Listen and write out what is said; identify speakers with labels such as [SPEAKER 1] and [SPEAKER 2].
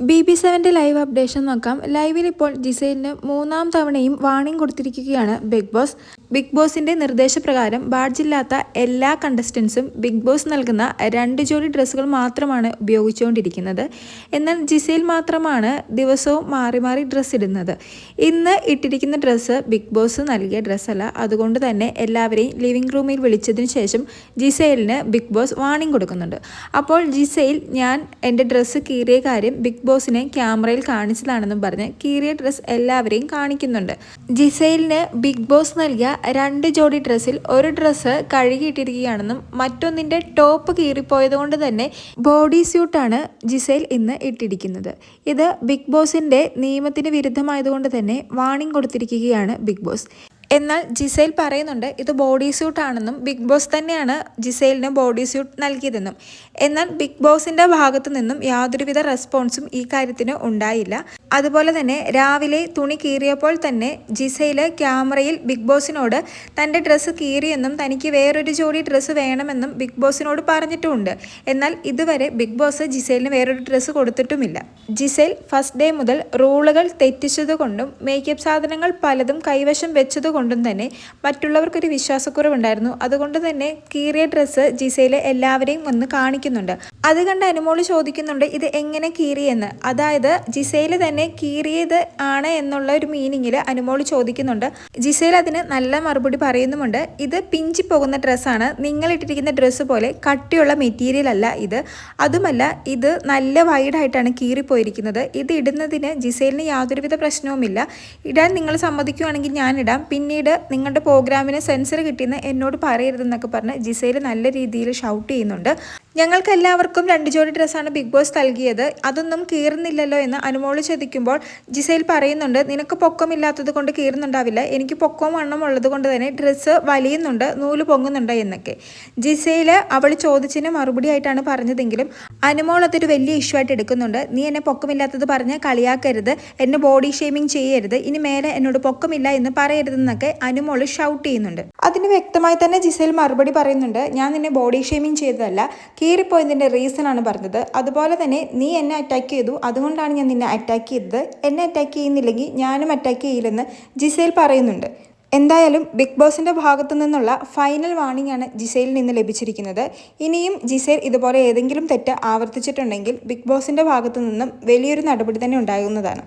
[SPEAKER 1] BB7 live updation നോക്കാം. ലൈവിൽ ഇപ്പോൾ ജിസൈലിന് മൂന്നാം തവണയും വാർണിംഗ് കൊടുത്തിരിക്കുകയാണ് ബിഗ് ബോസ്. ബിഗ് ബോസിന്റെ നിർദ്ദേശപ്രകാരം ബാഡ്ജില്ലാത്ത എല്ലാ കണ്ടസ്റ്റൻസും ബിഗ് ബോസ് നൽകുന്ന 2 ജോഡി ഡ്രസ്സുകൾ മാത്രമാണ് ഉപയോഗിച്ചുകൊണ്ടിരിക്കുന്നത്. എന്നാൽ ജിസൈൽ മാത്രമാണ് ദിവസവും മാറി മാറി ഡ്രസ്സ് ഇടുന്നത്. ഇന്ന് ഇട്ടിരിക്കുന്ന ഡ്രസ്സ് ബിഗ് ബോസ് നൽകിയ ഡ്രസ്സല്ല. അതുകൊണ്ട് തന്നെ എല്ലാവരെയും ലിവിംഗ് റൂമിൽ വിളിച്ചതിന് ശേഷം ജിസൈലിന് ബിഗ് ബോസ് വാർണിംഗ് കൊടുക്കുന്നുണ്ട്. അപ്പോൾ ജിസൈൽ ഞാൻ എൻ്റെ ഡ്രസ്സ് കീറിയ കാര്യം ബിഗ് ബോസിനെ ക്യാമറയിൽ കാണിച്ചതാണെന്നും പറഞ്ഞ് കീറിയ ഡ്രസ്സ് എല്ലാവരെയും കാണിക്കുന്നുണ്ട്. ജിസൈലിന് ബിഗ് ബോസ് നൽകിയ 2 ജോഡി ഡ്രസ്സിൽ ഒരു ഡ്രസ്സ് കഴുകിയിട്ടിരിക്കുകയാണെന്നും മറ്റൊന്നിൻ്റെ ടോപ്പ് കീറിപ്പോയതുകൊണ്ട് തന്നെ ബോഡി സ്യൂട്ടാണ് ജിസൈൽ ഇന്ന് ഇട്ടിരിക്കുന്നത്. ഇത് ബിഗ് ബോസിൻ്റെ നിയമത്തിന് വിരുദ്ധമായതുകൊണ്ട് തന്നെ വാർണിംഗ് കൊടുത്തിരിക്കുകയാണ് ബിഗ് ബോസ്. എന്നാൽ ജിസൈൽ പറയുന്നുണ്ട് ഇത് ബോഡി സ്യൂട്ട് ആണെന്നും ബിഗ് ബോസ് തന്നെയാണ് ജിസൈലിന് ബോഡി സ്യൂട്ട് നൽകിയതെന്നും. എന്നാൽ ബിഗ് ബോസിൻ്റെ ഭാഗത്തു നിന്നും യാതൊരുവിധ റെസ്പോൺസും ഈ കാര്യത്തിന് ഉണ്ടായില്ല. അതുപോലെ തന്നെ രാവിലെ തുണി കീറിയപ്പോൾ തന്നെ ജിസൈൽ ക്യാമറയിൽ ബിഗ് ബോസിനോട് തൻ്റെ ഡ്രസ്സ് കീറിയെന്നും തനിക്ക് വേറൊരു ജോഡി ഡ്രസ്സ് വേണമെന്നും ബിഗ് ബോസിനോട് പറഞ്ഞിട്ടുമുണ്ട്. എന്നാൽ ഇതുവരെ ബിഗ് ബോസ് ജിസൈലിന് വേറൊരു ഡ്രസ്സ് കൊടുത്തിട്ടുമില്ല. ജിസൈൽ ഫസ്റ്റ് ഡേ മുതൽ റൂളുകൾ തെറ്റിച്ചതുകൊണ്ടും മേക്കപ്പ് സാധനങ്ങൾ പലതും കൈവശം വെച്ചതുകൊണ്ടും തന്നെ മറ്റുള്ളവർക്കൊരു വിശ്വാസക്കുറവുണ്ടായിരുന്നു. അതുകൊണ്ട് തന്നെ കീറിയ ഡ്രസ്സ് ജിസൈൽ എല്ലാവരെയും ഒന്ന് കാണിക്കുന്നുണ്ട്. അത് കണ്ട് അനുമോള് ചോദിക്കുന്നുണ്ട് ഇത് എങ്ങനെ കീറിയെന്ന്. അതായത് ജിസൈൽ തന്നെ കീറിയത് ആണ് എന്നുള്ള ഒരു മീനിങ്ങിൽ അനുമോള് ചോദിക്കുന്നുണ്ട്. ജിസൈൽ അതിന് നല്ല മറുപടി പറയുന്നുമുണ്ട്. ഇത് പിഞ്ചി പോകുന്ന ഡ്രസ്സാണ്, നിങ്ങളിട്ടിരിക്കുന്ന ഡ്രസ്സ് പോലെ കട്ടിയുള്ള മെറ്റീരിയൽ അല്ല ഇത്. അതുമല്ല ഇത് നല്ല വൈഡായിട്ടാണ് കീറിപ്പോയിരിക്കുന്നത്. ഇത് ഇടുന്നതിന് ജിസൈലിന് യാതൊരുവിധ പ്രശ്നവുമില്ല. ഇടാൻ നിങ്ങൾ സമ്മതിക്കുകയാണെങ്കിൽ ഞാനിടാം. പിന്നീട് നിങ്ങളുടെ പ്രോഗ്രാമിന് സെൻസർ കിട്ടിയെന്ന് എന്നോട് പറയരുതെന്നൊക്കെ പറഞ്ഞ് ജിസൈൽ നല്ല രീതിയിൽ ഷൗട്ട് ചെയ്യുന്നുണ്ട്. ഞങ്ങൾക്ക് എല്ലാവർക്കും 2 ജോഡി ഡ്രസ്സാണ് ബിഗ് ബോസ് നൽകിയത്, അതൊന്നും കീറുന്നില്ലല്ലോ എന്ന് അനുമോള് ചോദിക്കുമ്പോൾ ജിസൈൽ പറയുന്നുണ്ട് നിനക്ക് പൊക്കമില്ലാത്തത് കൊണ്ട് കീറുന്നുണ്ടാവില്ല, എനിക്ക് പൊക്കവും വണ്ണം ഉള്ളത് കൊണ്ട് തന്നെ ഡ്രസ്സ് വലിയുന്നുണ്ട്, നൂല് പൊങ്ങുന്നുണ്ട് എന്നൊക്കെ. ജിസൈൽ അവൾ ചോദിച്ചതിന് മറുപടി ആയിട്ടാണ് പറഞ്ഞതെങ്കിലും അനുമോൾ അതൊരു വലിയ ഇഷ്യൂ ആയിട്ട് എടുക്കുന്നുണ്ട്. നീ എന്നെ പൊക്കമില്ലാത്തത് പറഞ്ഞ് കളിയാക്കരുത്, എന്നെ ബോഡി ഷേമിങ് ചെയ്യരുത്, ഇനി മേലെ എന്നോട് പൊക്കമില്ല എന്ന് പറയരുതെന്നൊക്കെ അനുമോള് ഷൗട്ട് ചെയ്യുന്നുണ്ട്. അതിന് വ്യക്തമായി തന്നെ ജിസൈൽ മറുപടി പറയുന്നുണ്ട് ഞാൻ നിന്നെ ബോഡി ഷേമിങ് ചെയ്തതല്ല, കീറിപ്പോയതിൻ്റെ റീസൺ ആണ് പറഞ്ഞത്. അതുപോലെ തന്നെ നീ എന്നെ അറ്റാക്ക് ചെയ്തു, അതുകൊണ്ടാണ് ഞാൻ നിന്നെ അറ്റാക്ക് ചെയ്തത്, എന്നെ അറ്റാക്ക് ചെയ്യുന്നില്ലെങ്കിൽ ഞാനും അറ്റാക്ക് ചെയ്യില്ലെന്ന് ജിസൈൽ പറയുന്നുണ്ട്. എന്തായാലും ബിഗ് ബോസിൻ്റെ ഭാഗത്തു നിന്നുള്ള ഫൈനൽ വാർണിംഗ് ആണ് ജിസൈലിൽ നിന്ന് ലഭിച്ചിരിക്കുന്നത്. ഇനിയും ജിസൈൽ ഇതുപോലെ ഏതെങ്കിലും തെറ്റ് ആവർത്തിച്ചിട്ടുണ്ടെങ്കിൽ ബിഗ് ബോസിൻ്റെ ഭാഗത്തു നിന്നും വലിയൊരു നടപടി തന്നെ ഉണ്ടാകുന്നതാണ്.